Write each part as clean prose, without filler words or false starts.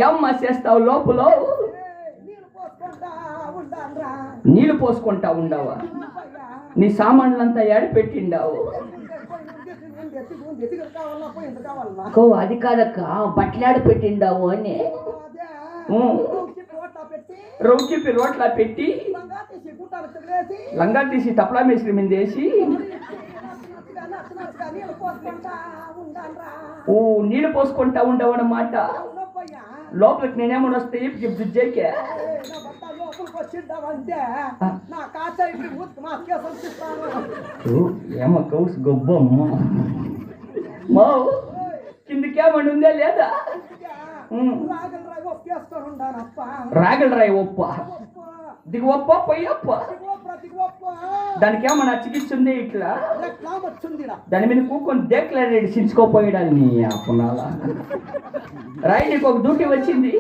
ఏమ్మా చేస్తావు లోపల? నీళ్ళు పోసుకుంటా ఉండవా? నీ సామాన్లంతా ఏడి పెట్టిండావు? అది కాదక్క, బట్టలాడ పెట్టిండావు అని. రౌచిపి రోట్లా పెట్టి లంగా తీసి తపలా మేసి మీద వేసి నీళ్ళు పోసుకుంటా ఉండవన్నమాట. లోపలికి నేనేమన్నా వస్తే దుజ్జేకే ఏమో కౌసు గొబ్బమ్మ మా కిందికేమని ఉందా లేదా? రాగల రాయి ఒప్ప దిగు ఒప్ప పొయ్యప్ప. దానికి ఏమన్నా చికిత్స ఇట్లా దాని మీద కూకొని దేక్లారేడు చించుకోపోయాడని అప్పునాల రాయి. నీకు ఒక డ్యూటీ వచ్చింది.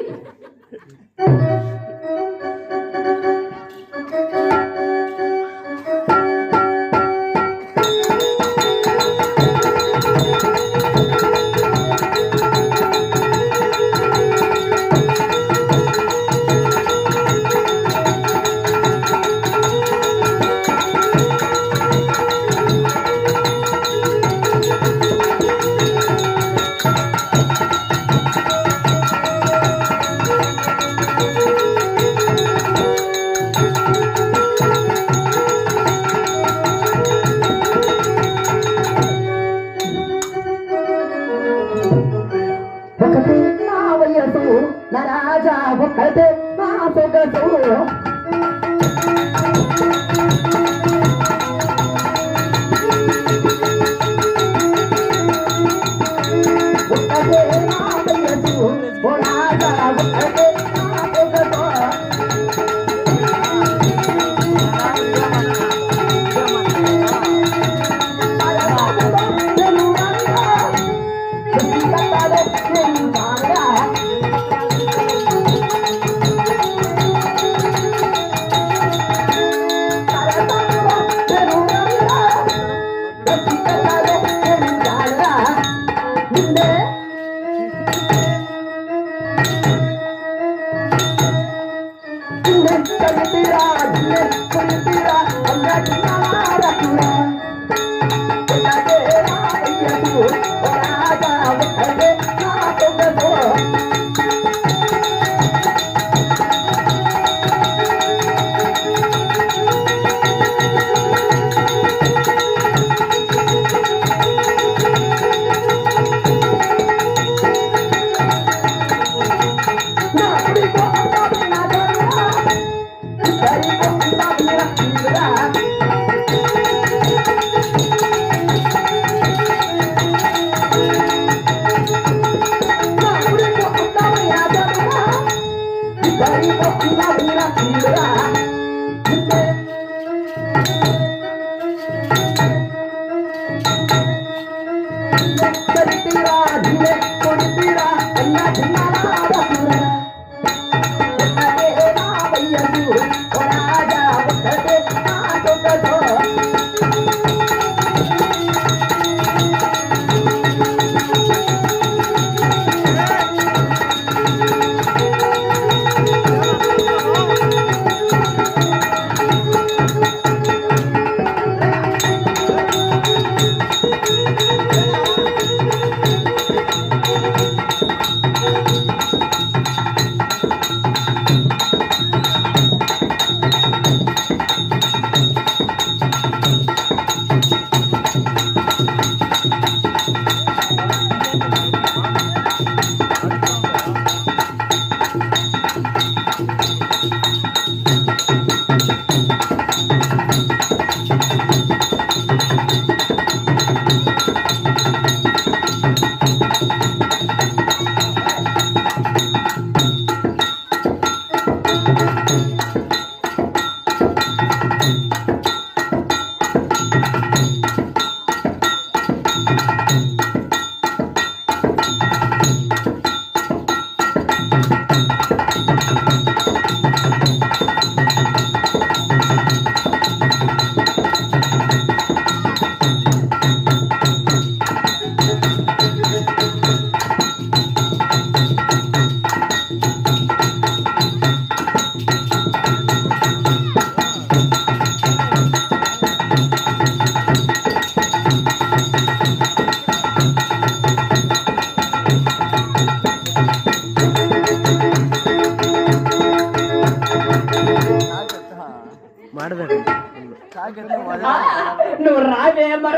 నువ్వు రావే మర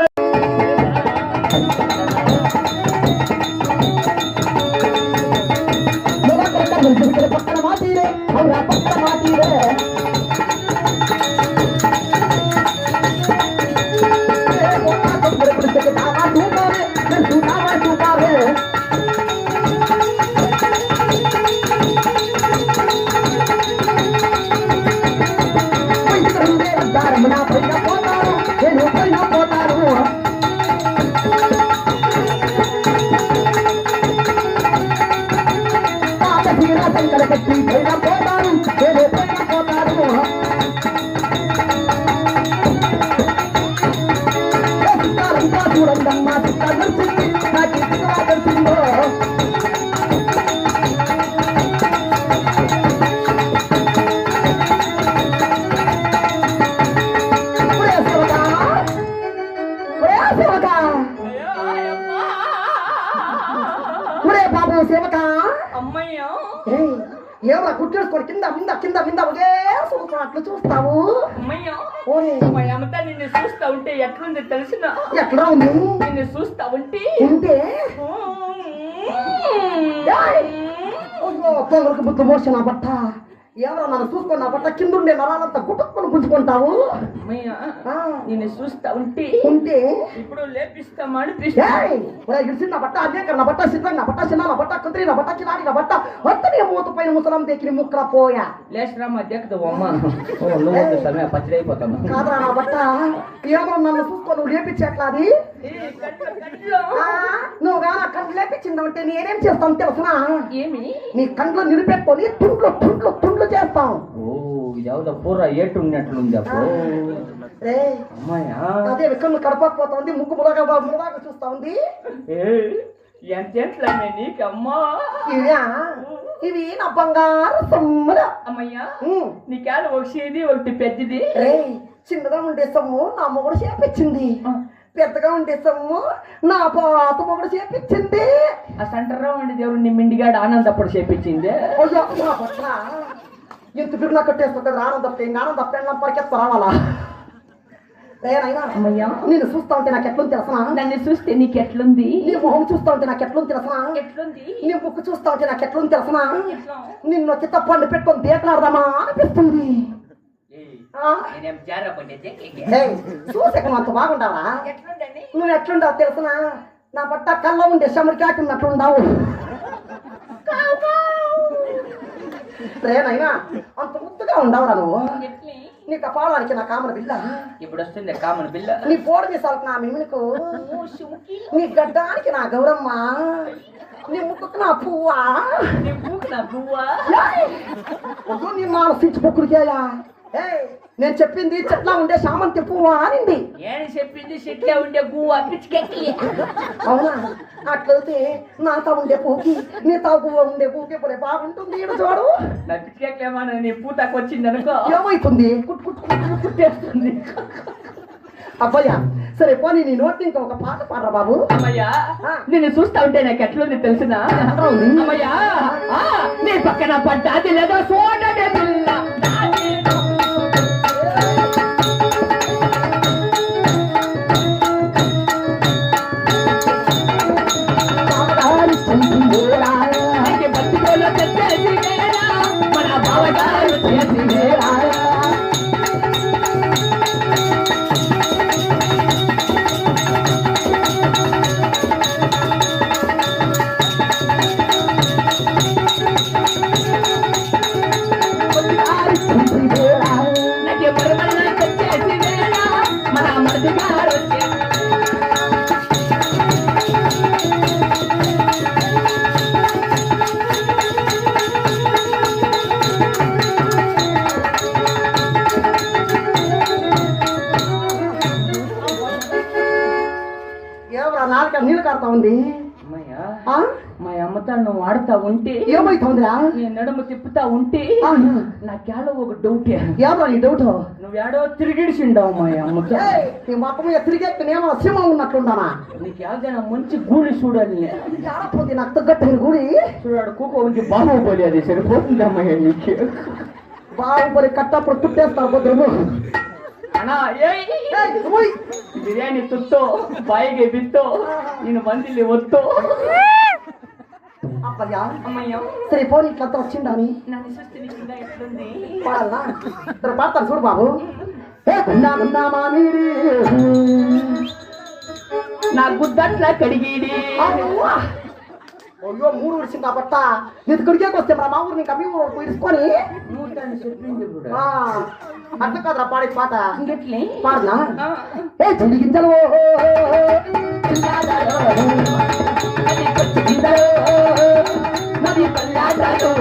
పక్కన మాటీరే పక్కన మాటీరే ఏమన్నా కుట్టేసుకోండి కింద మింద కింద మింద ఒకే అట్లా చూస్తావు. నిన్ను చూస్తా ఉంటే ఎట్లుంది తెలిసిన ఎట్లా ఉంది నిన్ను చూస్తా ఉంటే పొంగలకు బుద్ధి మోసిన బట్ట ఎవరో నన్ను చూసుకొని నా బట్ట కింద ఉండే నరాలంతా గుట్టుకొని గుంజుకుంటావు. నిన్ను చూస్తా ఉంటే ఇప్పుడు లేపిస్తామని నా బట్ట అదే నా బట్ట సిద్ధం నా బట్ట చిన్న నా బట్ట కుదిరి నా బట్ట కిరాడి నా బట్ట వత్తని మూత పైన ముసలం దగ్గర ముక్కల పోయా లేచరామా దేకదు అమ్మ పచ్చడి అయిపోతాను కాదురా నా బట్ట ఏమో నన్ను చూసుకొని నువ్వు లేపించేట్లాది నువ్వు నా కండ్లు లేపించింది అంటే నేనేం చేస్తాను తెలుసునా ఏమి నీ కండ్లు నిలిపెట్టుకొని తుండ్లు తుండ్లు తుండ్లు చేస్తాం. ఇదేదో పూర ఏటున్నట్లుంది అదే విక్రమ్ కడపకపోతుంది ముగ్గు ములగా ములగా చూస్తా ఉంది. ఎంతెంట్లనే నీకమ్మా ఇవి నా బంగారు సొమ్ములు అమ్మయ్యా నీకేళ ఒకటి ఒకటి పెద్దది చిన్నగా ఉండే సొమ్ము నా మొగుడు చేపించింది పెద్దగా ఉండే సొమ్ము నా పాత మొగుడు చేపించింది ఆ సెంటర్లో ఉండే దేవుడు నీ మిండిగాడు ఆనందప్పుడు చేపించింది. ఎంత బిర్లా కట్టేస్తుంది ఆనందప్ప ఆనందప్ప పరికెత్త రావాలా నేను చూస్తా ఉంటే నాకు ఎట్లుంది తెలుసా నన్ను చూస్తే నీకు ఎట్లుంది నీ మొహం చూస్తా ఉంటే నాకు ఎట్లుంది తెలుసా ఎట్లుంది నీ ముక్కు చూస్తా ఉంటే నాకు ఎట్లుంది తెలుసా నిన్ను చిత్త పండు పెట్టుకొని దేకలాడదామా అనిపిస్తుంది. చూసాక అంత బాగుండావా నువ్వు ఎట్లుండావు తెలుసునా నా పట్ట కళ్ళ ఉండే శమరికాకున్నట్లుండావు. రేనైనా అంత ముద్దుగా ఉండవురా నువ్వు నీ కపాలానికి నా కామన బిల్ల ఇప్పుడు వస్తుంది కామన బిల్ల నీ పోడ మీసాలకు నా మిమినుకు నీ గడ్డానికి నా గౌరమ్మ నీ ముక్కుకు నా పువ్వా నీ ముక్కు నా పువ్వా నీ మానసించి పొక్కుడికేయా నేను చెప్పింది చెట్లా ఉండే సామంతి పువ్వా అనింది నేను చెప్పింది చెట్లా ఉండే పువ్వు పిచ్చికెక్కి అవునా అట్లయితే నాతో ఉండే పూకి నీ తాగు ఉండే పూకి పోలే బాగుంటుంది చూడు నా పిచ్చికెక్కేమన్నా నీ పూతకు వచ్చింది అనుకో ఏమవుతుంది కుట్టేస్తుంది. అబ్బయ్యా సరే పోనీ నీ నోటి ఇంకా ఒక పాట పాడరా బాబు. అమ్మయ్యా నిన్ను చూస్తా ఉంటే నాకు ఎట్లుంది తెలిసిన అమ్మయ్యా నీ పక్కన పడ్డాది లేదా చూడదే పిల్ల నీళ్ళు కారుతా ఉంది. మా అమ్మతో నువ్వు ఆడుతా ఉంటే ఏమైతుందిరా నేను నడుము తిప్పుతా ఉంటే నాకేళో ఒక డౌట్ ఏమో నీ డౌట్ నువ్వు ఏడో తిరిగిడిచిండావు మా అమ్మతో నీ మొక్క మీద తిరిగేనేమో సింహం ఉన్నట్లుండానా నీకు ఏదైనా మంచి గూడి చూడాలి ఆడపోతే నాకు తగ్గట్టు గూడి చూడాడు కూక ఉంచి బాగోపోలే అది సరిపోతుందమ్మయ్య నీకు బాహుబలి కట్టప్పుడు పుట్టేస్తావు కుదురు అన్నా బిర్యానీ ತುತ್ತೋ ಬಾಯಿಗೆ ಬಿತ್ತೋ ನೀನು ಬಂದಿಲ್ಲಿ ಒತ್ತೋ అబ్బయ్యా అమ్మయ్య సరే పోనీ ఇట్లంతా వచ్చిందని నన్ను చూస్తే నీకు ఎట్లుంది పాడాలా పాడతాను చూడు బాబు నా గుద్దట్ల కడిగిడి అయ్యో మూడు విడిచింది ఆ బట్ట నీకు కడిగేకి వస్తే మా ఊరు ఇంకా మీ ఊరు ఇడుచుకొని అట్లా కదరా పాడే పాట ఇంకెట్లే పాడనా ఏ చెల్లి గింజలు నది పల్లాడాలు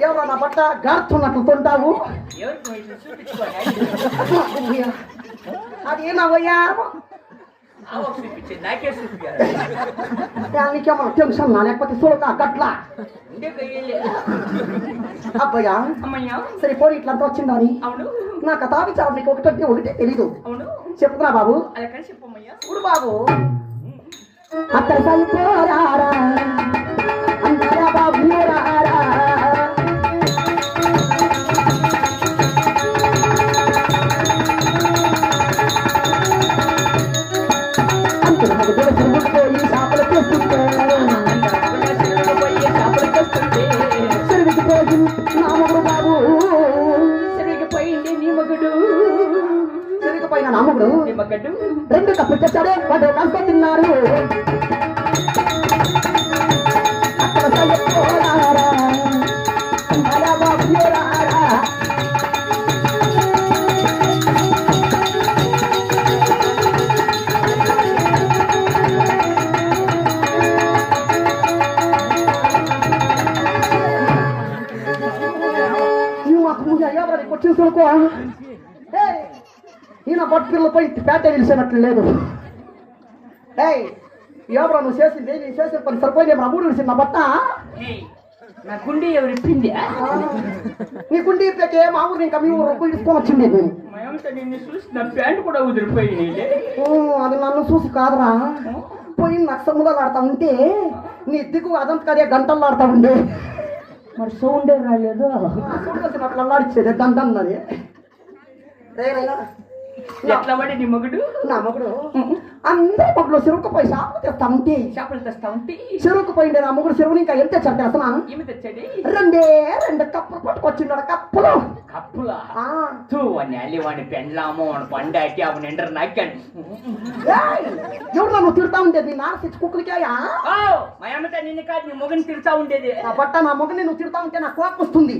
ఎవరో నా బట్ట గాడుతున్నట్లు కొంటావు అది ఏమయ్యా నీకేమో టెన్షన్ నా లేకపోతే చూడక గట్లా అబ్బయ్యా సరే పోనీ ఇట్లంతా వచ్చిందని నా కథ విచారం నీకు ఒకటంటే ఒకటే తెలీదు చెప్తున్నా బాబు చూడు బాబు అక్కడ సరిపోరారా అంటారా బాబు రారా రెండు కప్పులు తెచ్చాడే వాడు కాస్త తిన్నారు చూసుకో ఈయన బట్టిల్లపై పేట నిలిచినట్లు లేదు ఎవరో నువ్వు చేసింది నేను చేసిన పని సరిపోయి నా మూడు విడిచింది నా బట్ట నా గుండె ఎవరు ఇప్పింది నీ గుండె ఇప్పకే మా ఊరు ఇంకా మీ ఊరు తీసుకొని వచ్చింది నేను నిన్ను చూసి నా ప్యాంట్ కూడా ఉదిరిపోయింది అది నన్ను చూసి కాదురా పోయి నక్సములు ఆడుతా ఉంటే నీ దిగు అదంత కదే గంటలు ఆడుతా ఉండే మరి సౌండే రాలేదు సౌండ్ అట్లా అల్లాడిచ్చేది దండన్నది ఎట్లా పడి నీ మొగుడు నా మొగుడు అందరూ మొగుడు చెరుకు పోయి చేపలు తెస్తా ఉంటే చేపలు తెస్తా ఉంటే చెరుకు పోయిండే నా మొగుడు చెరువుని ఇంకా ఎంత తెచ్చాడు తెలుసా ఏమి తెచ్చాడు రెండు కప్పులు పట్టుకొచ్చిండు కప్పులు కప్పులా వాడిని వాడిని పెండ్లాము వాడిని పండాకి అవని ఎండరు నాకాను ఎవరు నన్ను తిడతా ఉండేది నాన్న తెచ్చి కుక్కలికాయా మా అమ్మట నిన్ను కాదు నీ మొగని తిడతా ఉండేది నా బట్ట నా మొగని నువ్వు తిడతా ఉంటే నాకు కోపం వస్తుంది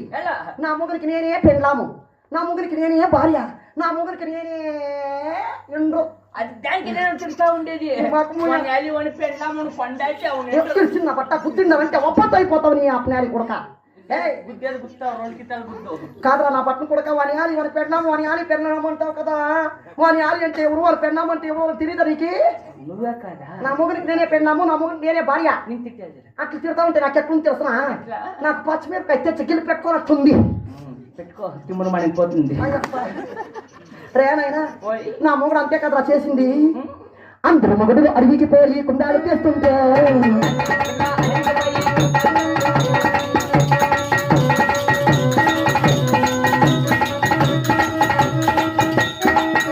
నా మొగనికి నేనే పెండ్లాము నా ముగ్గురికి నేనే భార్య నా ముగ్గురికి నేనే ఎండ్రు అది దానికి నేను తిరుగుతా ఉండేది చిన్న బట్ట గుద్దిండాలంటే ఒప్పంతో అయిపోతావు నీ అప్నాలి కొడక కాదురా నా పట్టు కొడక వాని ఆలి వాని పెళ్ళాము వాని ఆలి పెళ్ళామంటావు కదా వాని ఆలి అంటే ఎవరు వారు పెళ్ళామంటే ఎవరు తెలియదా నీకు నా ముగ్గురికి నేనే పెళ్ళాము నా ముగ్గురికి నేనే భార్య అట్లా తిరుగుతా ఉంటే నాకు ఎట్లుంది తెలుసునా నాకు పచ్చిమిరపకాయ తెచ్చి గిల్లి పెట్టుకోనట్టుంది పెట్టుకో తిమ్మను మణిపోతుంది రేనైనా నా మొగుడు అంతే కదరా చేసింది అందరు మొగుడు అడవికి పోయి కుండాలు చేస్తుంటే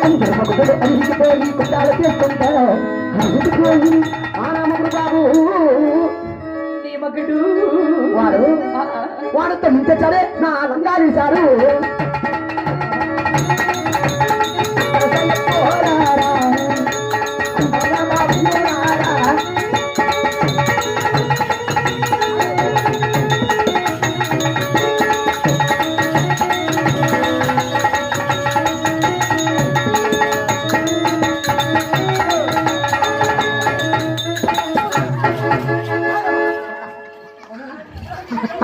అందరు మొగుడు అడవికి పోయి కుండాలు చేస్తుంటే అడవికి పోయి ఆ నా మొగుడు బాబు నీ మగుడు వాడు తొమ్మించాడే నా లంగాలు సారు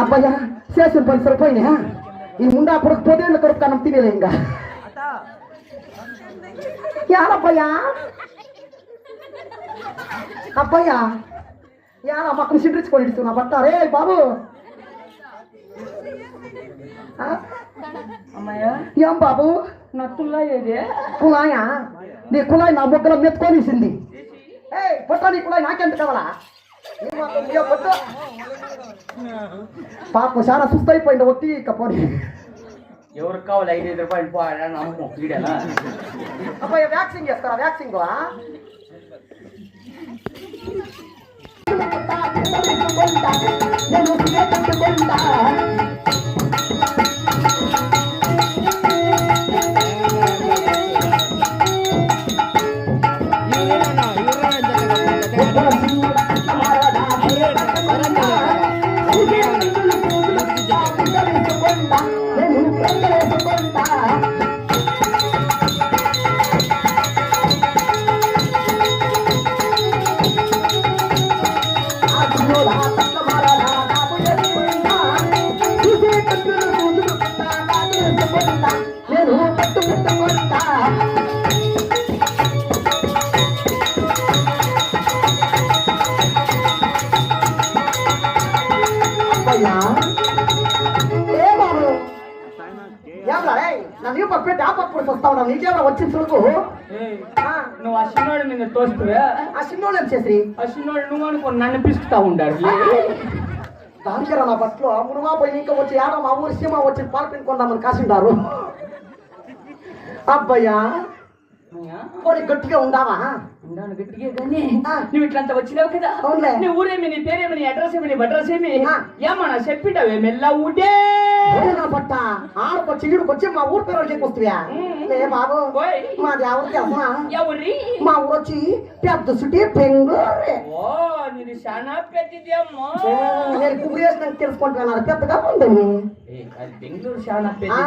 అబ్బయ్యా చేసిన పని సరిపోయినా ఈ ముండా పొడుకు పొదేళ్ళు కొడుకు కనం తినేలే ఇంకా యాలబ్బయ్యా అబ్బయ్యా యాల పక్కన సిడ్రించుకొని ఇస్తున్నా బట్ట రే బాబు అమ్మాయ్యా ఏం బాబు నా తుల్లా ఏది కులాయా నీ కులాయి నా బొగ్గలో మెత్తుకొనిసింది ఏ పొట్ట నీ కులాయి నాకెంత కావాలా పాప చాలా సుస్థ అయిపోయింది ఒట్టి కపోని ఎవరికి కావాలి 5 రూపాయలు పోయాడా నమ్ము వీడేనా అబ్బాయి వ్యాక్సింగ్ చేస్తారా వ్యాక్సింగ్ నీకేమో వచ్చింది చూడు నువ్వు ఆ చిన్నోడు నిన్ను తోస్తువే ఆ చిన్నోడు ఏం చేసి ఆ చిన్నోడు నువ్వు అనుకో నన్ను పిసుకుతా ఉండాలి దానికరా నా బట్టలు మునుమా పోయి ఇంకా వచ్చి యాడ మా ఊరు సీమ వచ్చి పాలు కొందామని కాసిండారు అబ్బయ్యా పోనీ గట్టిగా ఉండావా ఉన్నాను గట్టిగా కానీ నువ్వు ఇట్లంతా వచ్చినావు కదా అవునులే నీ ఊరేమి నీ పేరేమి నీ అడ్రస్ ఏమి నీ అడ్రస్ ఏమి ఏమన్నా చెప్పిటావే మెల్ల ఊటే నా బట్ట ఆడకొచ్చి ఈడుకొచ్చి మా ఊరు పేరు చెప్పొస్తువా లే బాబు మాది ఎవరు తెలుసా ఎవరి మా ఊరు వచ్చి పెద్ద సిటీ బెంగళూరు ఓ నీది చాలా పెద్దదేమో నేను కుబేసిన తెలుసుకుంటున్నాను పెద్దగా ఉంది బెంగళూరు చాలా పెద్ద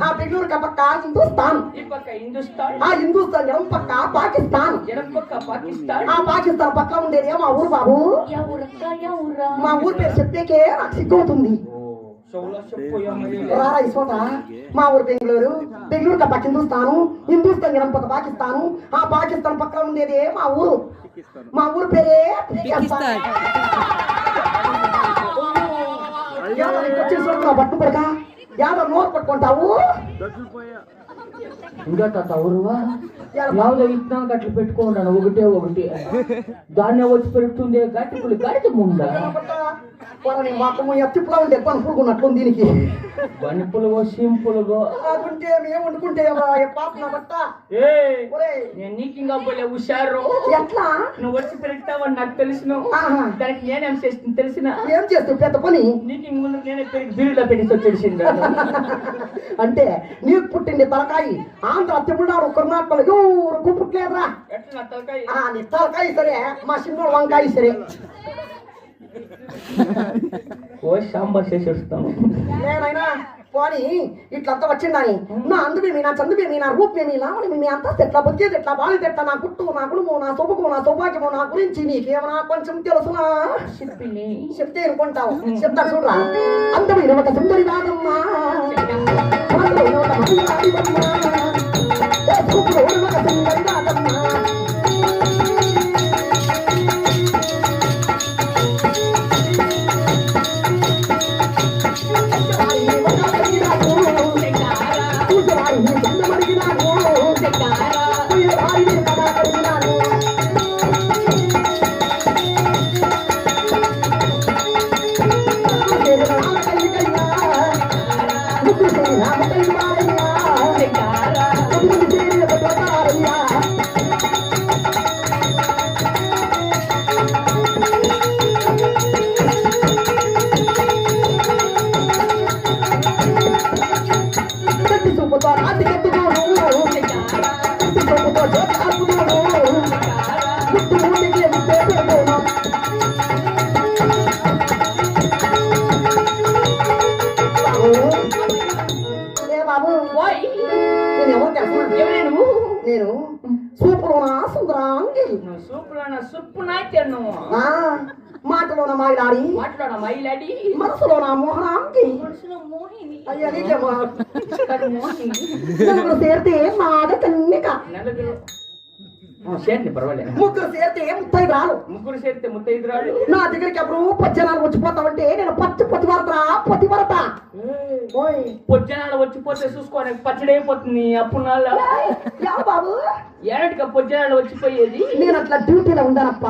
ఆ బెంగళూరు పక్క హిందుస్థాన్ ఈ పక్క హిందుస్థాన్ ఆ హిందుస్థాన్ ఎడం పక్క పాకిస్తాన్ ఎడం పక్క పాకిస్తాన్ ఆ పాకిస్తాన్ పక్కన ఉండేది మా ఊరు బాబు మా ఊరు పేరు చెప్పేకే నాకు సిగ్గుతుంది రారా ఈ చోట మా ఊరు బెంగళూరు బెంగళూరు పక్క హిందుస్థాను హిందుస్థాన్ ఎడం పక్క పాకిస్తాను ఆ పాకిస్తాన్ పక్కన ఉండేది మా ఊరు పేరే బట్టు పడక యాద నోరు పట్టుకుంటావు ఇంకా ఊరువా యావలో ఇత్తనాలు గట్లు పెట్టుకున్నాను ఒకటి దాన్ని వచ్చి పెడుతుంది గట్టి గడిచి ముందా మాకు ఎత్తిపులా ఉంటే పనుకున్నట్లుంది దీనికి పనిపులుగో సింపుల్గో అదుంటే మేము వండుకుంటే పాప నా బట్ట నేను నీకు ఇంకా పోలే హుషారు ఎట్లా నువ్వు వచ్చి పెరుగుతావని నాకు తెలుసును దానికి నేనేం చేస్తుంది తెలిసిన ఏం చేస్తావు పెద్ద పని నీకు ముందు నేనే పెరిగి బిల్లులో పెట్టి వచ్చేసింది అంటే నీకు పుట్టింది తలకాయి ఆంధ్ర తిప్పుడాడు కర్ణాటకలో ఎవరు పుట్టలేదురా ఎట్లా నా తలకాయ నీ తలకాయ సరే మా చిన్నోడు వంకాయ సరే ఓ సాంబార్ చేసి వస్తాను నేనైనా పోనీ ఇట్లంతా వచ్చిందని నా అందుమేమి నా చందుమేమి నా రూపమేమి లావణమేమి అంతా ఎట్లా బతికేది ఎట్లా బాలిది ఎట్లా నా గుట్టు నా గుణము నా సొబకు నా సౌభాగ్యము నా గురించి నీకేమన్నా కొంచెం తెలుసునా చెప్తే అనుకుంటావు చెప్తా చూడరా అందమైన ఒక సుందరి వాదమ్మా నేను సూపులోనా సుందరాంగి సూపులోనా సుప్పు నాట్యం మాటలోన మాయలాడి మాట్లాడ మైలాడి మనసులోన మోహనాంగి మనసులో మోహిని అయ్యా నీకే మోహిని నలుగురు చేరితే మాడ కన్నిక నలుగురు చేయండి పర్వాలేదు ముగ్గురు చేరితే ముత్తైదురాలు ముగ్గురు చేరితే ముత్తైదురాలు నా దగ్గరికి అప్పుడు పచ్చనాలు వచ్చిపోతావంటే నేను పతివరత ఓయ్ పొజ్జనాలు వచ్చిపోతే చూసుకోని పచ్చడి అయిపోతుంది అప్పుడు నాళ్ళ యా బాబు ఏడటిగా పొజ్జనాలు వచ్చిపోయేది నేను అట్లా డ్యూటీలో ఉండానప్ప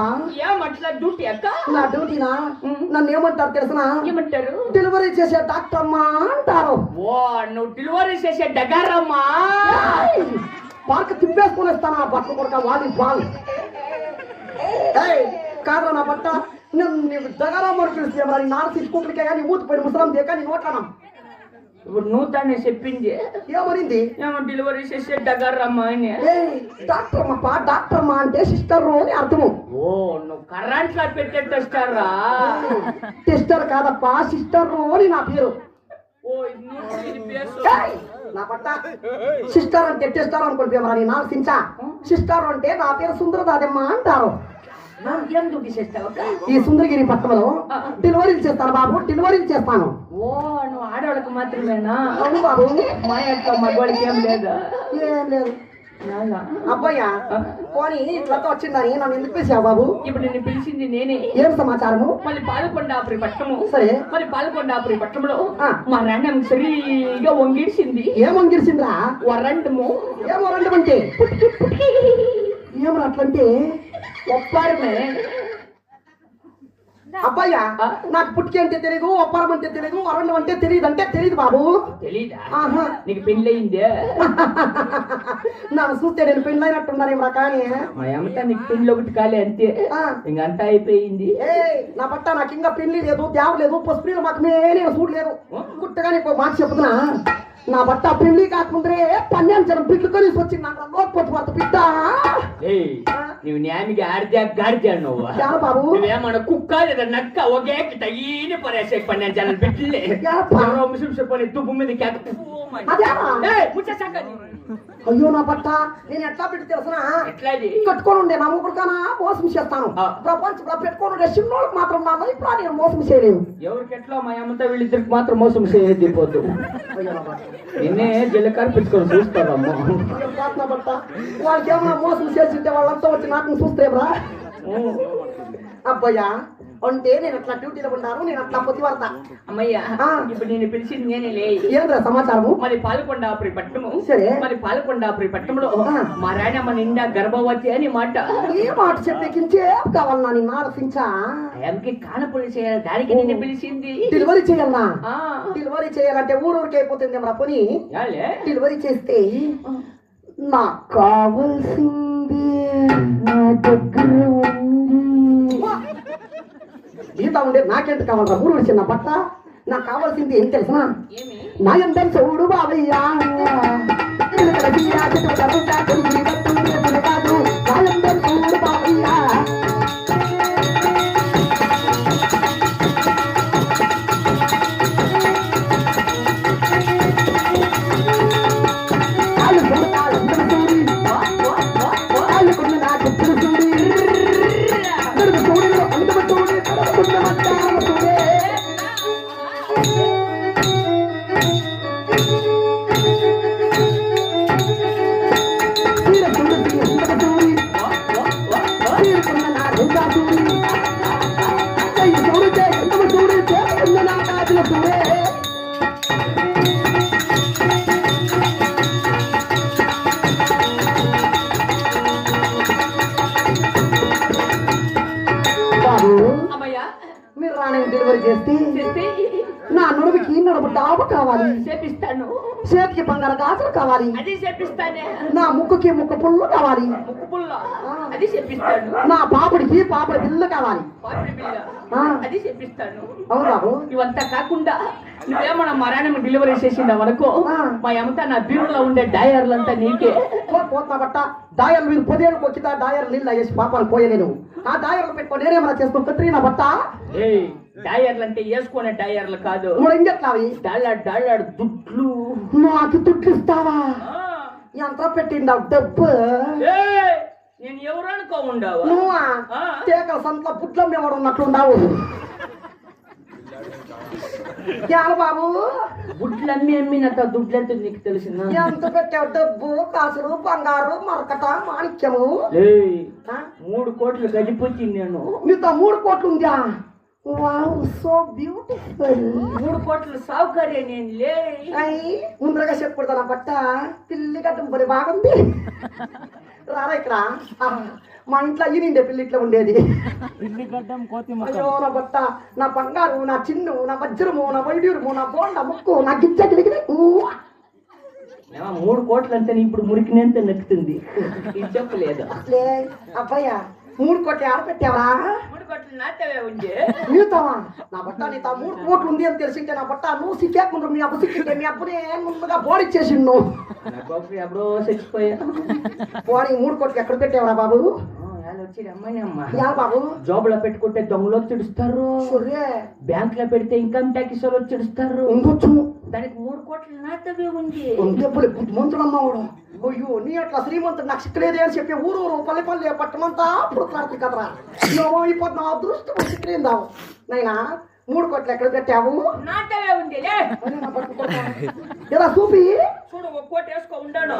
ఏమట్లా డ్యూటీ అక్క నా డ్యూటీనా నన్ను ఏమంటారు తెలుసునా ఏమంటారు డెలివరీ చేసే డాక్టర్ అమ్మా అంటారు ఓ నువ్వు డెలివరీ చేసే డగారమ్మా పార్క్ తిప్పేసుకొని వస్తాను ఆ బట్టలు కొడక వాలీబాల్ కాదు నా బట్ట నేను దగారామని పిలిస్తే మరి నాన్న తీసుకుంటుకే కానీ ఊతిపోయిన ముసలం దేకా నీ నోట్లనా ఇప్పుడు నువ్వు తానే చెప్పింది ఏమనింది ఏమో డెలివరీ చేసే డగారమ్మా అని డాక్టర్ అమ్మప్ప డాక్టర్ అమ్మా అంటే సిస్టర్ అని అర్థము ఓ నువ్వు కరెంట్ లా పెట్టే టెస్టారా సిస్టర్ కాదప్ప సిస్టర్ అని నా పేరు ఓ ఇది పేరు నా పట్ట సిస్టర్ అంటే టెస్టర్ అనుకుంటే మరి నాకు సించా సిస్టర్ అంటే నా పేరు సుందరదాదమ్మ అంటారు ఎందుకు చేస్తావు ఈ సుందరగిరి పట్టణంలో డెలివరీలు చేస్తాను బాబు డెలివరీలు చేస్తాను ఓ నువ్వు ఆడవాళ్ళకి మాత్రమేనా అవును బాబు మా యొక్క మగవాళ్ళకి ఏం లేదా ఏం లేదు అబ్బాయ్యా పోనీ ఇట్లా వచ్చిందని నన్ను ఎందుకు పిలిచావు బాబు ఇప్పుడు నిన్ను పిలిచింది నేనే ఏం సమాచారము మళ్ళీ పాలకొండాపురి పట్టణము సరే మరి పాలకొండాపురి పట్టణంలో మా రండం సరిగా వంగిడిసింది ఏం వంగిడిసిందిరా వరండము ఏమో రెండు అంటే ఏమో అట్లంటే ఒప్పారమే అబ్బాయ్యా నాకు పుట్టికి అంటే తెలియదు ఒప్పరం అంటే తెలియదు అరణ్యం అంటే తెలియదు అంటే తెలియదు బాబు తెలీదా నీకు పెళ్ళయిందే నన్ను చూస్తే నేను పెళ్ళైనట్టున్నాను కానీ మా అమ్మట నీకు పెళ్ళి ఒకటి కాలే అంతే ఇంకంతా అయిపోయింది నా పట్ట నాకు ఇంకా పెళ్లి లేదు దేవ లేదు పసుపు మాకు నేను చూడలేదు గుట్టగా నీకు మాట చెప్తున్నా నా బట్ట పెళ్లి కాకముందరే 12 జనం బిడ్డలు కలిసి వచ్చి నాకు లోకపోతే వార్త బిడ్డ నువ్వు న్యామికి ఆడితే గాడితే నువ్వు బాబు నువ్వేమన్నా కుక్క లేదా నక్క ఒకే తగిన పరేసే 12 జనం బిడ్డలే ముస్లిం చెప్పని దుబ్బు మీద అయ్యో నా పట్ట నేను ఎట్లా పెట్టి తెలుసునా ఎట్లా కట్టుకొని ఉండే నా ముగ్గురుకనా మోసం చేస్తాను ప్రపంచంలో పెట్టుకొని ఉండే చిన్నోళ్ళకి మాత్రం నా లైఫ్ లో నేను మోసం చేయలేను ఎవరికి ఎట్లా మా అమ్మతో వీళ్ళిద్దరికి మాత్రం మోసం చేయలేదు పోతు నిన్నే జల్లకారు పెట్టుకొని చూస్తారమ్మా వాళ్ళకి ఏమన్నా మోసం చేసింటే వాళ్ళంతా వచ్చి నాకు చూస్తేరా అబ్బాయ్యా అంటే నేను అట్లా డ్యూటీలో ఉన్నాను నేను అట్లా పొద్దువరత అమ్మయ్యా ఇప్పుడు నేను పిలిచింది నేనే లే ఏంద్రా సమాచారము మరి పాలకొండాపురి పట్టణము సరే మరి పాలకొండాపురి పట్టణంలో మా రాయనమ్మ నిండా గర్భవతి అని మాట ఏ మాట చెప్పేకించే కావాలన్నా నేను ఆలోచించా ఆమెకి కానపల్లి చేయాలి దానికి నిన్ను పిలిచింది డెలివరీ చేయాలన్నా డెలివరీ చేయాలంటే ఊరూరికి అయిపోతుంది మన పని డెలివరీ చేస్తే నాకు కావాల్సింది నా దగ్గర ఉంది ఈత ఉండే నాకేంటి కావాలరా ఊరు చిన్న బట్ట నాకు కావాల్సింది ఏం తెలుసా నా ఎంత చూడు బాబయ్యా చూడు బాబయ్యా మీరు రాని డెలివరీ చేస్తే నా నడుముకి నడుము డాబు కావాలి చేపిస్తాను చేతికి బంగారు గాజులు కావాలి అది చేపిస్తానే నా ముక్కుకి ముక్కు పుల్లు కావాలి ముక్కు పుల్ల అది చేపిస్తాను నా పాపడికి పాపడి బిల్లు కావాలి పాపడి బిల్ల అది చేపిస్తాను అవును బాబు ఇవంతా కాకుండా నువ్వేమన్నా మరణం డెలివరీ చేసిందా వరకు మా అమ్మతా నా బీరులో ఉండే డయర్లంతా నీకే పోతా బట్ట డాయర్లు మీరు పొదేళ్ళు కొచ్చిదా డాయర్ నీళ్ళు వేసి పాపాలు పోయలేను ఆ డాయర్లు పెట్టుకో నేనేమన్నా చేస్తాను కత్రి నా బట్ట డయర్లు అంటే వేసుకునే డయర్లు కాదు ఇంకెట్లావి డాళ్ళాడు దుడ్లు నాకు దుడ్లు ఇస్తావా ఎంత పెట్టిండావు డబ్బు నేను ఎవరు అనుకో ఉండవు నువ్వా తేకల సంతలో పుట్లం ఎవడు ఉన్నట్లుండావు బాబు బుడ్లన్నీ అమ్మినంత దుడ్లంతా నీకు తెలిసిందా ఎంత పెట్టావు డబ్బు కాసులు బంగారు మరకట మాణిక్యము 3 కోట్లు గడిపొచ్చింది నేను నీతో 3 కోట్లు ఉందా వావ్ సో బ్యూటిఫుల్ 3 కోట్ల సౌకర్యం నేను లే ముందరగా చెప్పకూడదు నా బట్ట పిల్లి గడ్డం పని బాగుంది రారా ఇక్కడ మా ఇంట్లో ఈనిండే పిల్లి ఇట్లా ఉండేది అయ్యో నా బట్ట నా బంగారు నా చిన్ను నా వజ్రము నా వైడ్యూరము నా బోండ ముక్కు నా గిచ్చ గిలిగిరి 3 కోట్లు అంటే ఇప్పుడు మురికినంత నెక్కుతుంది ఇది చెప్పలేదు అబ్బాయ్యా 3 కోట్లు ఆడ పెట్టావా 3 కోట్లు నాతవే ఉంది నీతావా నా బట్ట నీతో 3 కోట్లు ఉంది అని తెలిసింటే నా బట్ట నువ్వు సిక్కేకుండా మీ అబ్బు సిక్కింటే మీ అబ్బునే ముందుగా బోడిచ్చేసిండు ఎప్పుడో చచ్చిపోయా పోనీ 3 కోట్లు ఎక్కడ పెట్టావరా బాబు బాబు జాబ్ లో పెట్టుకుంటే దొంగలు చిడుస్తారు బ్యాంక్ లో పెడితే ఇన్కమ్ ట్యాక్స్ వాళ్ళు చిడుస్తారు దానికి 3 కోట్ల నాతవే ఉంది మంత్రుడమ్మా వాడు అయ్యో నీ అట్లా శ్రీమంతుడు నాకు సిక్కలేదే అని చెప్పి ఊరు పల్లె పట్టమంతా అప్పుడు క్లాంతి కదరా ఇప్పుడు నా అదృష్టం సిక్కలేదావు నైనా 3 కోట్లు ఎక్కడ పెట్టావు నాతవే ఉంది ఇలా చూపి చూడు 1 కోటి వేసుకో ఉండాడు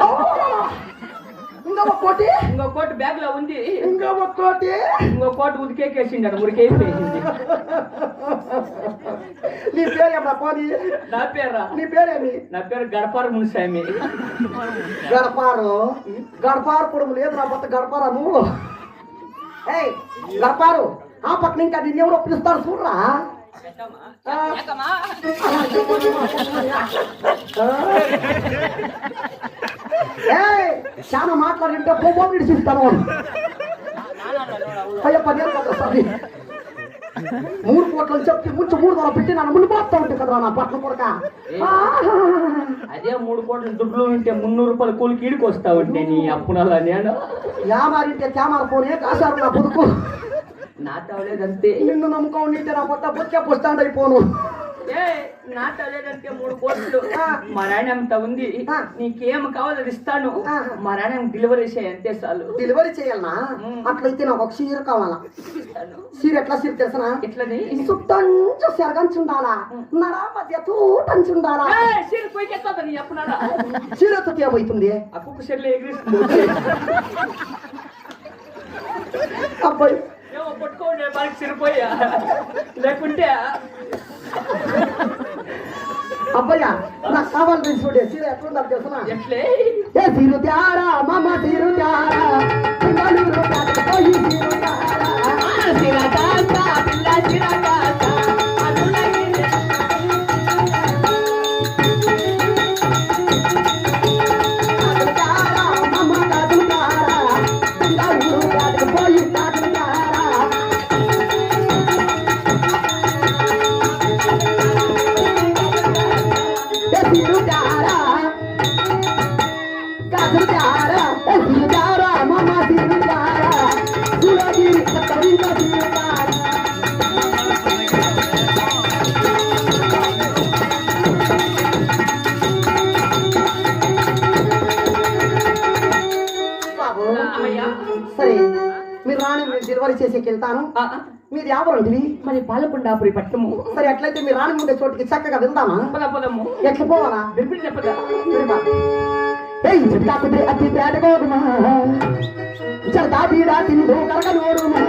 ఇంకా 1 కోటి ఇంకో కోటి బ్యాగ్ లో ఉంది ఇంకా 1 కోటి ఇంకో కోటి ఉదికేసిండాడు మురికేసేసింది నీ పేరేమన్నా పోనీ నా పేరా నీ పేరేమి నా పేరు గడపారు మునిసామి గడపారు పొడుము లేదు నా పక్క గడపారా నువ్వు ఏయ్ గడపారు ఆ పక్కన ఇంకా నిన్ను ఎవరో పిలుస్తారు చూడరా చాలా మాట్లాడింటే పోపో విడిచిస్తాను అయ్యో 3 కోట్లు చెప్పి ముంచు 3 వందలు పెట్టి నన్ను మునిపోతా ఉంటే కదరా నా పట్ల కొడక అదే 3 కోట్ల దుడ్లు ఉంటే 300 రూపాయలు కూలికి ఈడికి వస్తావంటే నీ అప్పునలా నేను యామారింటే క్యామార పోనే కాసారు నా పొదుపు నా తవలేదంతే నిన్ను నమ్ముకోండి నా పొట్ట బొచ్చే పుస్తాండ్ అయిపోను నా తవలేదంటే 3 కోట్లు మా నాయన అంత ఉంది నీకేం కావాలో అది ఇస్తాను మా నాయన డెలివరీ చేయ అంతే చాలు డెలివరీ చేయాలనా అట్లయితే నాకు ఒక చీర కావాలా చీర ఎట్లా చీర తెలుసనా ఎట్లని చుట్టంచు సెరగంచుండాలా నడా మధ్య తూటంచుండాలా చీర పోయికెత్తా నీ అప్పునాడా చీరతో ఏమవుతుంది ఆ కుక్క చెల్లి ఎగిరిస్తుంది అబ్బాయి పట్టుకోండి మనకి చిరిపోయా లేకుంటే అబ్బయ్యా నాకు కావాలి చూడే చీర ఎట్లుందా తెలుసునా ఎట్లే ఏ తీరు త్యారా మామ తీరు త్యారా సరే మీరు రాని మీరు డెలివరీ చేసేకి వెళ్తాను మీరు ఎవరండి మరి పాలకొండాపురి పట్టము సరే అట్లయితే మీరు రాని ఉండే చోటికి చక్కగా వెళ్దామా పొలము ఎట్లా పోవాలా చెప్పదా అతి పేడగోరుమా చరదా బీడా తిండు కరగనోరుమా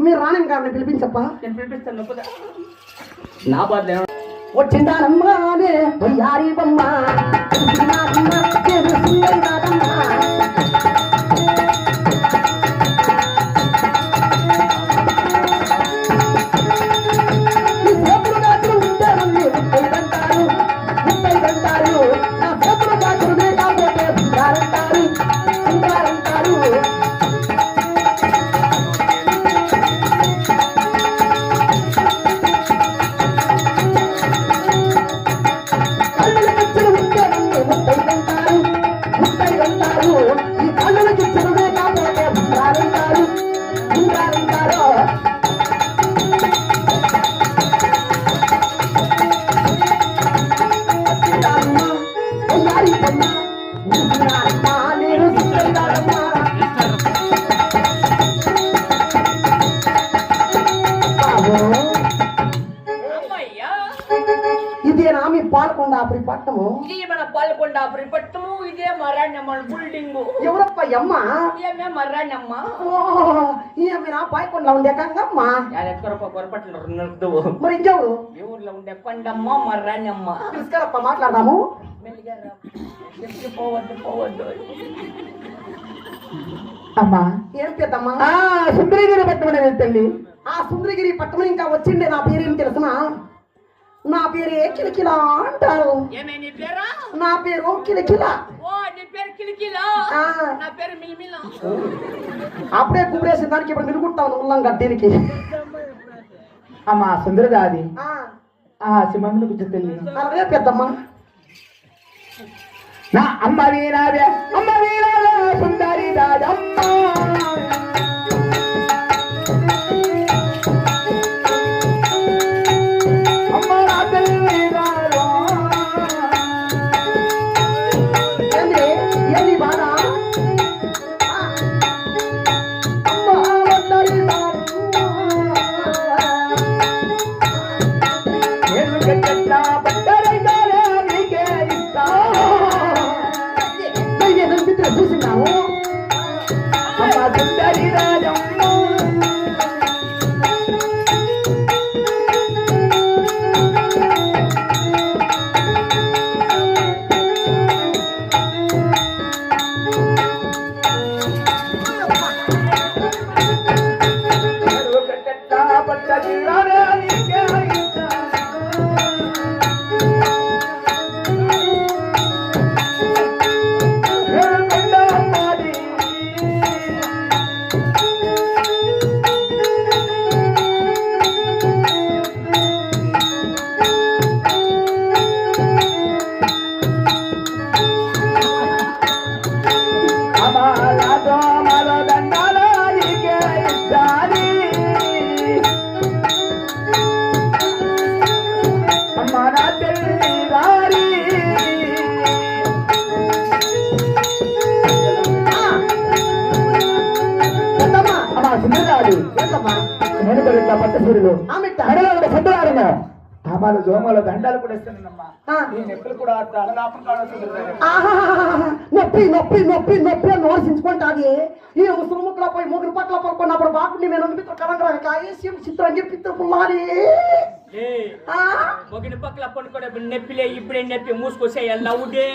మీరు రాణం గారిని పిలిపించప్పా. నేను పిలిపిస్తాను పద. నా బాధ వచ్చిందానమ్మానే వయ్యారి బొమ్మ ఇదేనా మీ పాలకొండాపురి పట్టము? ఇది మన పాలకొండాపురి పట్టము. ఇదే మరాణమ్మ బిల్డింగ్. ఎవరప్ప అమ్మ? ఏమే మరాణమ్మ. ఈమె నా పాయకొండలో ఉండే కంగమ్మ. మరి ఇంకెవరు? ఈ ఊర్లో ఉండే కొండమ్మ మరాణమ్మ. తీసుకురప్ప మాట్లాడదాము. పోవద్దు పోవద్దు. అమ్మా ఏం పెద్దమ్మా? సుందరగిరి పట్టణం తల్లి. ఆ సుందరగిరి పట్టణం ఇంకా వచ్చిండే. నా పేరేం తెలుసునా? నా పేరు కిలకిలా అంటారు. నా పేరు కిలకిలా. నా పేరు మిల్మిల. అప్పుడే కుబరేసిన దానికి ఇప్పుడు నిలుగుంటాను ఉల్లం గడ్డీనికి. అమ్మా సుందరదాది సింహమును గురించి తల్లి. అలాగే పెద్దమ్మ. నా అమ్మ వీరావే అమ్మ వీరావే సుందరి రాజమ్మ. చూసినావు అమ్మ సుందరి రాజమ్మ. పట్టసూరులు సొంతవాడను ఆమాలు జోమాలు దండాలు కూడా ఇస్తానమ్మా. నెప్పులు కూడా నొప్పి నొప్పి నొప్పి నొప్పి అని నోర్సించుకుంటాది. ఈ ముసలి ముక్కల పోయి ముగ్గురు పట్ల పడుకున్నప్పుడు బాగుండి నేను మిత్ర కలంగా చిత్రం చెప్పి పుల్లాలి మొగిన పక్కల పడుకోవడం నొప్పిలే. ఇప్పుడే నొప్పి మూసుకొసే లవుడే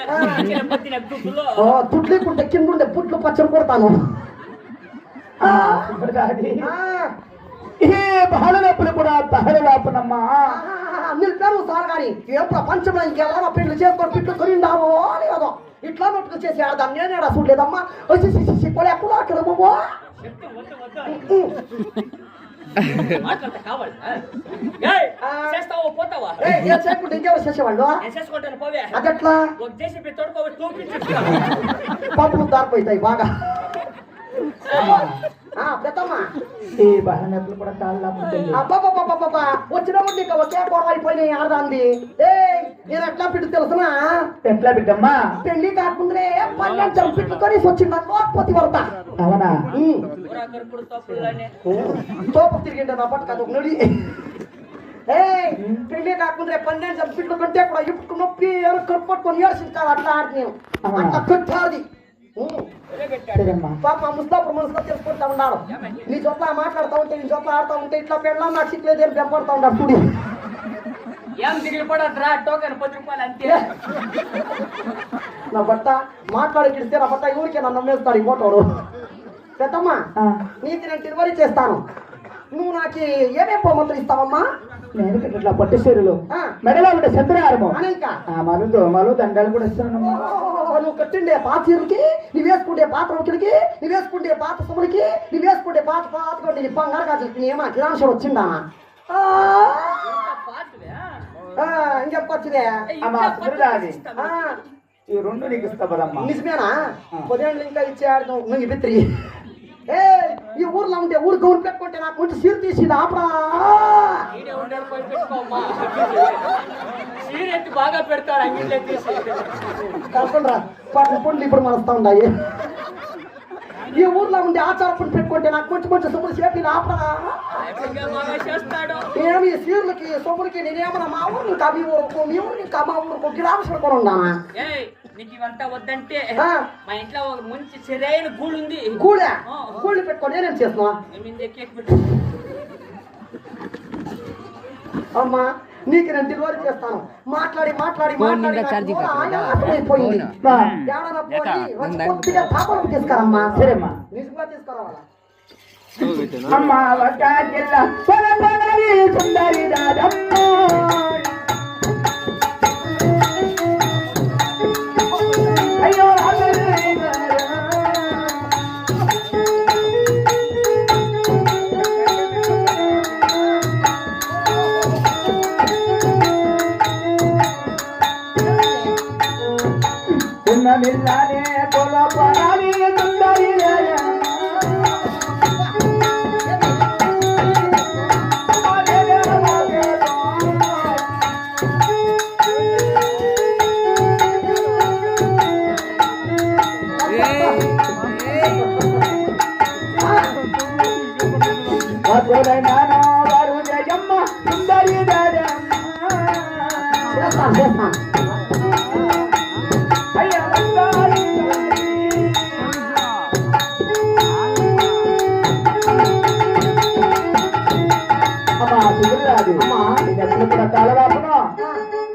తుట్లేకుంటే కింద ఉండే పుట్లు పచ్చడి కొడతాను. ఏ బహళ నొప్పులు కూడా బహళ వాపునమ్మా. నిలిపారు సార్ గాని ఏ ప్రపంచంలో ఇంకెవరో పెళ్లి చేసుకొని పిట్లు కొనిండావో అని కదా ఇట్లా నొట్టుకు చేసి ఆడదాన్ని నేనేడా చూడలేదమ్మా. కూడా అక్కడ కావాలి పోతావా? ఇంకెవరు చేసేవాళ్ళు చేసుకుంటాను పోవే. అదట్లా పప్పులు దారిపోతాయి బాగా. పెద్దమ్మా ఈ బహళ నొప్పులు కూడా చాలా వచ్చినప్పుడు ఇంకా ఒకే గొడవ అయిపోయినాయి ఆడదాంది. నేను ఎట్లా పిట్టు తెలుసునా? ఎట్లా బిడ్డమ్మా? పెళ్లి కాకుండానే 12 పిట్లు కొని వచ్చింది పోతి వరత. అవునా? తోపు తిరిగిండే నా పట్టు కాదు నడి. పెళ్లి కాకుండా 12 పిట్లు కంటే కూడా ఇప్పుడు నొప్పి కట్టుకొని ఏడ్చింది కాదు. అట్లా ఆడి నేను అట్లా కొట్టాది. సరేమ్మా పాప మా ముస్తాపురం మనసులో తెలుసుకుంటా ఉన్నాడు. నీ చోట్ల మాట్లాడుతూ ఉంటే నీ చోట్ల ఆడుతూ ఉంటే ఇట్లా పెళ్ళాం నాకు సిక్కులేదు అని పెంపడుతూ ఉన్నాడు చూడు. ఏం దిగులు పడద్దురా టోకెన్ 10 రూపాయలు అంతే. నా భర్త మాట్లాడి కిడిస్తే నా భర్త ఊరికే నన్ను నమ్మేస్తాడు ఈ మోటోడు. పెద్దమ్మా నీకు నేను డెలివరీ చేస్తాను. నువ్వు నాకు ఏమేం బహుమతులు ఇస్తావమ్మా? నేను ఇట్లా పట్టు చీరలు మెడలో ఉంటే చంద్రహారము మరు దోమలు దండాలు కూడా ఇస్తానమ్మా. నువ్వు కట్టిండే పాత చీరలకి, నువ్వు వేసుకుంటే పాత రొక్కులకి, నువ్వు వేసుకుంటే పాత సొమ్ములకి, నువ్వు వేసుకుంటే పాత పాతకోండి నీ బంగారు గాజులకి ఏమన్నా కిరాంశం వచ్చిందా? ఇంకెప్పొచ్చుదే ఈ రెండు నీకు ఇస్తా పదమ్మా. నిజమేనా? 10 ఏళ్ళు ఇంకా ఇచ్చాడు నువ్వు బిత్రి. ఏ ఈ ఊర్లో ఉంటే ఊరు గౌరు పెట్టుకుంటే నాకు మంచి సీరు తీసి ఆపరా. బాగా పెడతాడు కాకుండా పాటలు పండ్లు ఇప్పుడు మనస్తా ఉన్నాయి. ఈ ఊర్లో ఉండే ఆచార పని పెట్టుకుంటే నాకు మంచి మంచి సొమ్ములు చేపి ఆపరా. ఏమి సీర్లకి సొమ్ములకి నేనేమన్నా మా ఊరు ఇంకా మీ ఊరుకు మీ ఊరు ఇంకా మా ఊరుకు గిరామసులు కూడా ఉన్నానా? నీకు ఇవంతా వద్దంటే మా ఇంట్లో ఒక మంచి సరైన గూడు ఉంది. గూళ్ళు పెట్టుకొని నేనేం చేస్తున్నా? అమ్మా నీకు నేను డెలివరీ చేస్తాను. మాట్లాడి మాట్లాడి మాట్లాడి తీసుకురమ్మా. సరేమ్మా నిజంగా తీసుకురావాలా? అమ్మా సుందరి దాదమ్మ అయ్యో మిల్లానే కొల పరాలి సుందరి వారు జయమ్మ సుందరి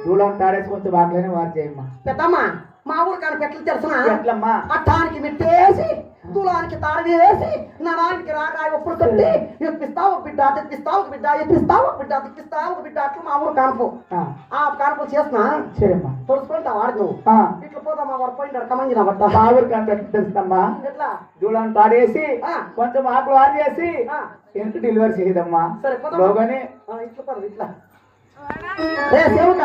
దూలం తాడేసుకుంటే బాగలేని వారు చేయమ్మా. పెద్దమ్మా మా ఊరు కానీ పెట్టలు తెలుసునా? ఎట్లమ్మా? అట్టానికి మిట్టేసి తులానికి తాడు వేసి నడానికి రాగా ఒప్పుడు కట్టి ఎప్పిస్తావు బిడ్డ తెప్పిస్తావు బిడ్డ ఎప్పిస్తావు బిడ్డ తెప్పిస్తావు బిడ్డ అట్లా మా ఊరు కానుపు. ఆ కానుపు చేస్తున్నా సరేమ్మా తొడుచుకుంటా వాడు నువ్వు ఇట్లా పోతామా వాడు పోయింటాడు కమంగిన బట్ట మా ఊరు కానీ తెలుస్తామ్మా. ఎట్లా దూలం తాడేసి కొంచెం ఆకులు ఆరు చేసి ఎంత డెలివరీ చేయదమ్మా. సరే పోగానే ఇట్లా పద ఇట్లా ఏ సేవక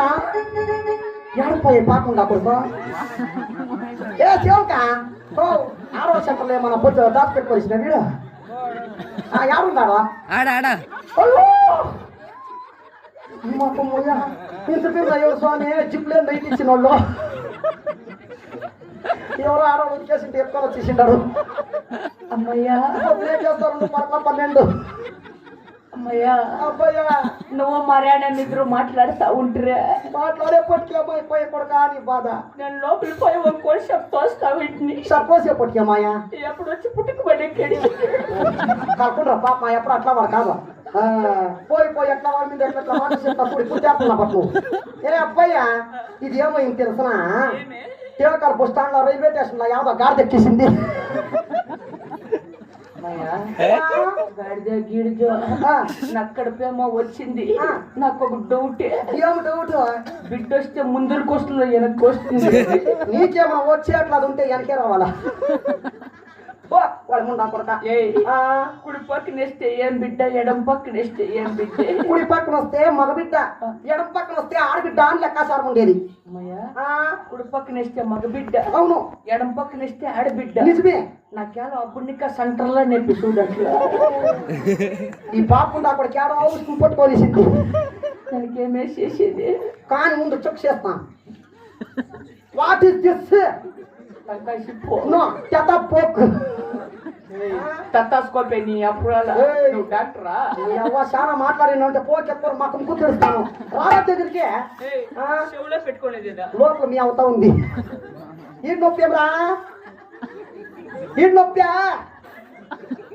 ఎడపోయే పాకుండా కొడుకో. ఏ సేవక ఆరో సెంటర్లో ఏమన్నా పొద్దు దాచి పెట్టుకోవాల్సిన వీడు ఎవరున్నాడా? ఇంత పేరు ఎవరు స్వామి జిప్లేం బయట ఇచ్చిన వాళ్ళు ఎవరు ఆడవాళ్ళు ఉడికేసింటే ఎక్కువ వచ్చేసిండారు. అమ్మయ్యా ఏం చేస్తారు 12 అమ్మయ్యా అబ్బయ్యా నువ్వు మర్యాద నిద్ర మాట్లాడుతా ఉంటురే. మాట్లాడేపటికి అమ్మాయి పోయే కొడుకా నీ బాధ. నేను లోపలి పోయి ఒక్కోటి చెప్తా వీటిని సపోసేపటికి అమ్మాయ ఎప్పుడు వచ్చి పుట్టుకుపడే కాకుండా పాప ఎప్పుడు అట్లా వాడు కాదు. పోయి పోయి ఎట్లా వాడి మీద ఎట్లా వాడు చెప్తా చూడు పుట్టేస్తున్నా పట్టు. ఏ అబ్బాయ్యా ఇది ఏమో ఇంక తెలుసునా? తిరకాల బస్ స్టాండ్ లో రైల్వే స్టేషన్ లో యావదో గాడి తెచ్చేసింది. నక్కడపేమో వచ్చింది. నాకు ఒక డౌట్. ఏం డౌట్? బిడ్డ వస్తే ముందరికి వస్తుంది వెనక్కి వస్తుంది. నీకేమో వచ్చే అట్లా ఉంటే వెనకే రావాలా? కుడి పక్కన వేస్తే ఏం బిడ్డ, ఎడం పక్కన వేస్తే ఏం బిడ్డ? కుడి పక్కన వస్తే మగ బిడ్డ, ఎడం పక్కన వస్తే ఆడబిడ్డ అని లెక్కాసారం ఉండేది. కుడి పక్కన వేస్తే మగ బిడ్డ, అవును. ఎడం పక్కన వేస్తే ఆడబిడ్డ. నిజమే. నాకేలో అప్పుడు సెంటర్ లో నెప్పి చూడట్లు ఈ పాపకుండా అక్కడ కేడో పట్టుకోనేసింది. దానికి ఏమేసేసేది కానీ ముందు చెక్ చేస్తాను. What is this? తత్తాసుకోపే నీ అప్పుడు డాక్టరా చాలా మాట్లాడినంటే పోకెత్తారు మాకు కూర్చొస్తాను రారా దగ్గరికి చెవులో పెట్టుకునేది లోపల మీ అవుతా ఉంది. ఈ నొప్పి ఏమరా ఈడు నొప్పా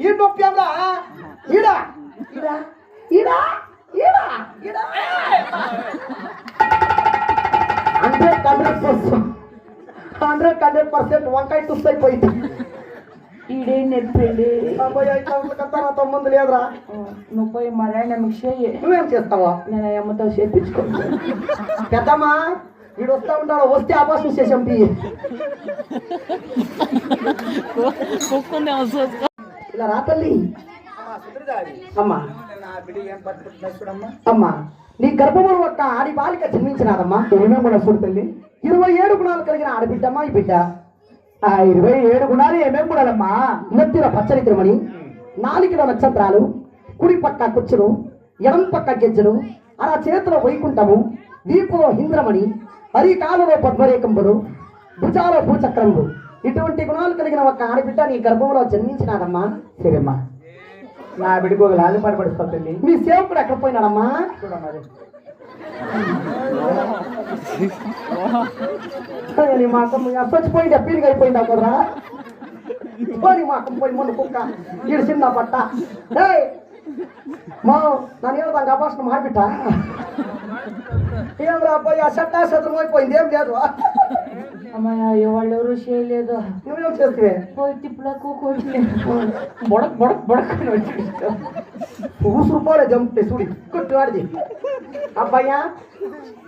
ఈడు నొప్పాంరా ఈడా ఈడా ఈడా ఈడా ఈడా 100% వంకాయ తుస్ అయిపోయింది. ఈడే నెప్పిండి తొమ్మిది లేదురా. నువ్వు పోయి మరాయణ మిక్స్ అయ్యి నువ్వేం చేస్తావా? నేను అమ్మతో చేపించుకో. పెద్దమ్మా వీడు వస్తా ఉంటాడు, వస్తే ఆపాసం చేసాం తీ. ఇలా రా తల్లి. అమ్మా అమ్మా నీ గర్భములు ఒక్క ఆడి బాలిక జన్మించినారమ్మా. ఏమేమి కూడా చూడు తల్లి. 27 గుణాలు కలిగిన ఆడబిడ్డమ్మా ఈ బిడ్డ. ఆ 27 గుణాలు ఏమేమి కూడాలమ్మా? నెత్తిన పచ్చని తిరుమణి, నాలుకలో నక్షత్రాలు, కుడి పక్క కుచ్చులు, ఎడం పక్క గెజ్జలు, అలా చేతిలో వైకుంఠము, వీపులో ఇంద్రమణి, అరికాలలో పద్మరేకంబులు, భుజాలో భూచక్రములు, ఇటువంటి గుణాలు కలిగిన ఒక ఆడబిడ్డ నీ గర్భంలో జన్మించినాదమ్మా. సరేమ్మా, నా బిడ్డకు ఒక లాలిపాట పడుస్తావు తల్లి. మీ సేవకుడు ఎక్కడ పోయినాడమ్మా? చూడమ్మా నీ మాకం చచ్చిపోయింది, పీలిగా అయిపోయిందా కుదరా? నీ మాకం పోయి మొన్న కుక్క ఇడిసిందా పట్ట. మా నన్ను ఏదో అపాసన మాడిపిట్ట ఏం రాబోయి ఆ చట్టా శత్రం అయిపోయింది. ఏం లేదు అమ్మాయి వాళ్ళు ఎవరు చేయలేదు. నువ్వేం చేస్తే పోయి తిప్పులకు బొడక్ బొడక్ బొడక్ అని వచ్చి రూపాయలే జంపుతే చూడి కొట్టు వాడిది. అబ్బాయ్యా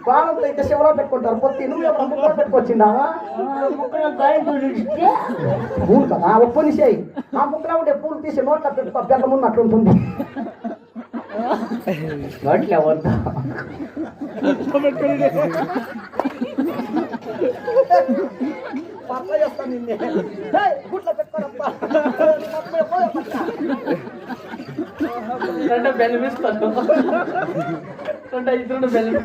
బాణంతో అయితే శివలో పెట్టుకుంటారు పొత్తి, నువ్వు ముక్కలో పెట్టుకొచ్చిందావా? పూలు కదా ఒప్పని చేయి. ఆ ముక్కలో ఉండే పూలు తీసి నోట్లో పెట్టుకో, బెల్లం ఉన్నట్లుంటుంది. నోట్లే వద్దా గుట్లో పెట్టుకోనప్పా. బెల్లిస్తాను ఇద్దరు బెల్లి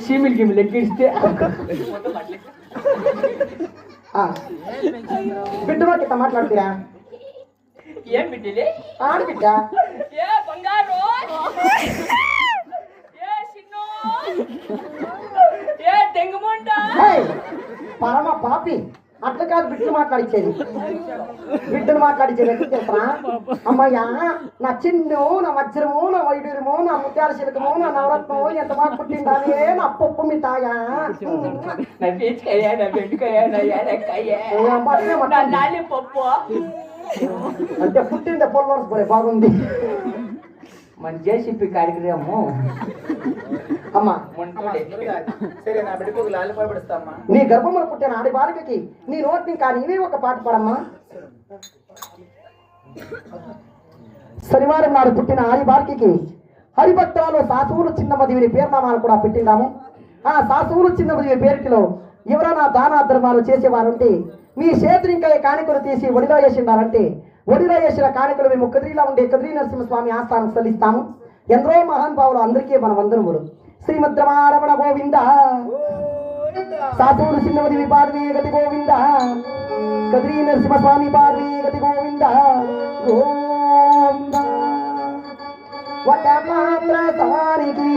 చీమిల్ గిమిల్ ఎక్కిస్తే బిడ్డ వాటి మాట్లాడుతురా? ఏం బిడ్డలే? ఆడబిడ్డ. ఏ బంగారు, ఏ సిన్నో, ఏ తెంగుమంట. పరమ పాపి అట్లా కాదు బిడ్డను మాట్లాడిచ్చేది. బిడ్డను మాట్లాడిచ్చేది ఎట్లా తెలుసా? అమ్మయ్యా నా చిన్ను, నా వజ్రము, నా వైడూరము, నా ముత్యాల శిలకము, నా నవరత్నము ఎంత బాగా పుట్టిందానే, నా పప్పు మిఠాయా, నా పీచుకయ్యా, నా బెండుకయ్యా, నా ఏలక్కయ్యా, నా నాలి పప్పు అంటే పుట్టిందే పొలవరసు పోలే బాగుంది. మన జేసీపీ కార్యక్రమము అమ్మా. సరే, నా బిడ్డకు ఒక లాలిపాట పడుస్తామ్మా. నీ గర్భంలో పుట్టిన ఆడి బాలికకి నీ నోటిని కానీ ఇవే ఒక పాట పాడమ్మా. శనివారం నాడు పుట్టిన ఆడి బాలికకి హరిభక్తులలో సాసువులు చిన్నమదివిని పేరునామాలు కూడా పెట్టిందాము. ఆ సాసువులు చిన్నమదివి పేరుకిలో ఎవరైనా దాన ధర్మాలు చేసేవారుంటే మీ చేతులు ఇంకా కాணிకలు తీసి ఒడిలో వేసిండారంటే ఒడిలో వేసిన కాணிకలు మేము కదిరిలో ఉండే కదిరి నరసింహస్వామి ఆస్థానం చెల్లిస్తాము. ఎందరో మహానుభావులు అందరికీ మన వందనములు. శ్రీమద్ రమణ గోవింద, సాధువులు చిన్నమది పార్వీ గతి గోవింద, కదిరి నరసింహస్వామి పార్వీ గతి గోవింద గోవింద. వట మాత్ర సారికి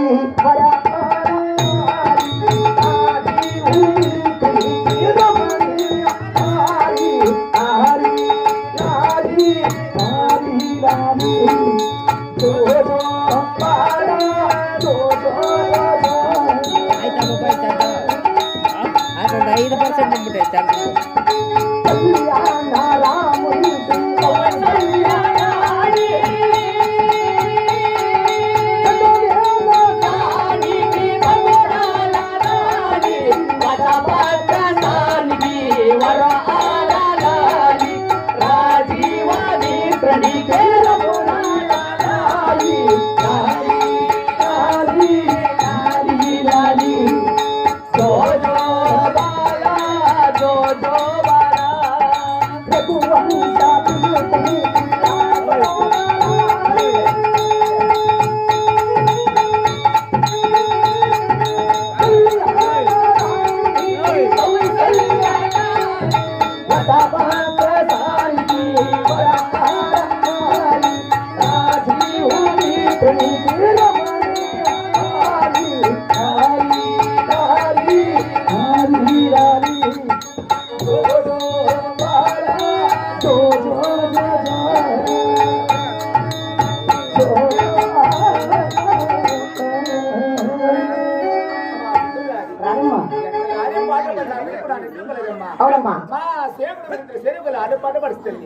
అవునమ్మా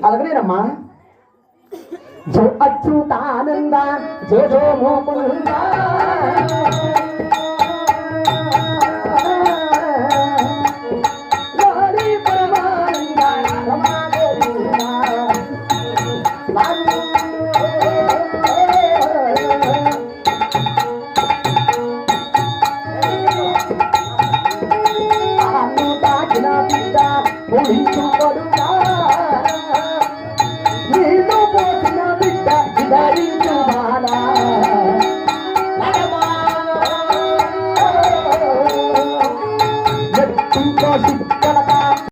అలాగనేనమ్మా జో అచ్యుతానంద జో జో మోకుందా